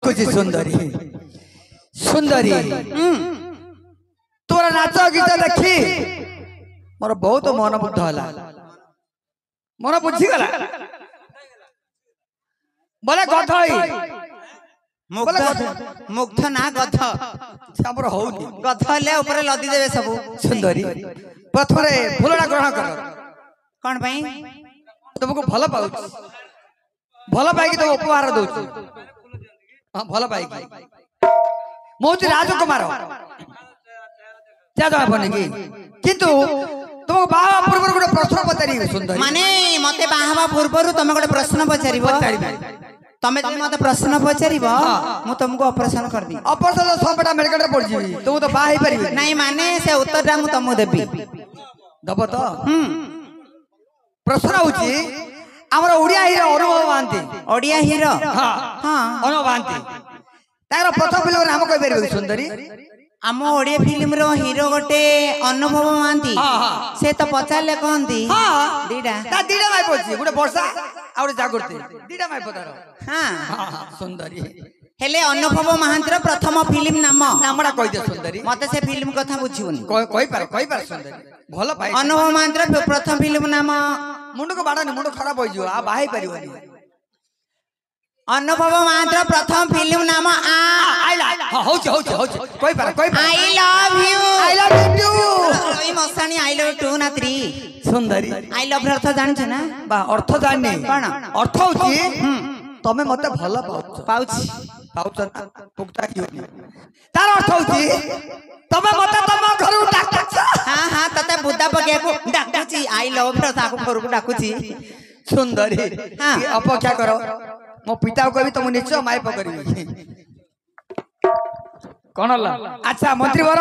देखुची सुंदरी सुंदरी तोरा नाच गीत देखी मोर बहुत मन बुद्ध होला मन बुझी गला बोले गधई मुग्ध ना गध हमर होउनी गध ले ऊपर लदी देबे सब सुंदरी प्रथमे फूलडा ग्रहण कर कोन भाई तुमको भल पाउ भल पाई तो उपहार दउछ हां भल पाई मोती राजकुमार जा बने की किंतु तुमको बाहा पूर्व गोटे प्रश्न पचारि सुंदरी माने मते बाहा पूर्व तुम गोटे प्रश्न पचारिबो तमे जब मते प्रश्न पचारिबो मु तुमको ऑपरेशन कर दी ऑपरेशन सबटा मेडिकल रे पड़ जीवी तुम तो बाहा ही परिबे नहीं माने से उत्तरटा मु तुमको देबी दबो तो प्रश्न होची हमर ओडिया हीरो अनुभव मानती ओडिया हीरो हां हां अनुभव मानती तार प्रथम फिल्म नाम कहि परिबे सुंदरी आम ओडिया फिल्म रो हीरो गोटे अनुभव मानती से तो पचारले कहंती दीडा ता दीडा माइ पछि गुटे वर्षा आ गुटे जागृति दीडा माइ पतार हां सुंदरी हेले अनुभव महांतर प्रथम फिल्म नाम नामडा कहि दे सुंदरी मते से फिल्म कथा बुझिबोनी कहि पार सुंदरी भलो पाई अनुभव महांतर प्रथम फिल्म नाम मुंड को बाडानी मुंड खराब होई जो आ बाही परिबनी अनुभव महांतर प्रथम फिल्म नाम आ आइला होची कहि पार आई लव यू ई मसानी आई लव 2 ना 3 सुंदरी आई लव अर्थ जान छ ना बा अर्थ जानि कोन अर्थ होची तमे मते भलो पाउछ पुक्ता की तार अर्थ होची तमे मते तम घर डाकुछ हां हां तते बुद्धा बगे को डाकुची आई लव अर्थ आको घर को डाकुची सुंदरी हां अपेक्षा करो मो पिता को भी तुम निश्चय माय पकड़बी कोन अच्छा मंत्री वर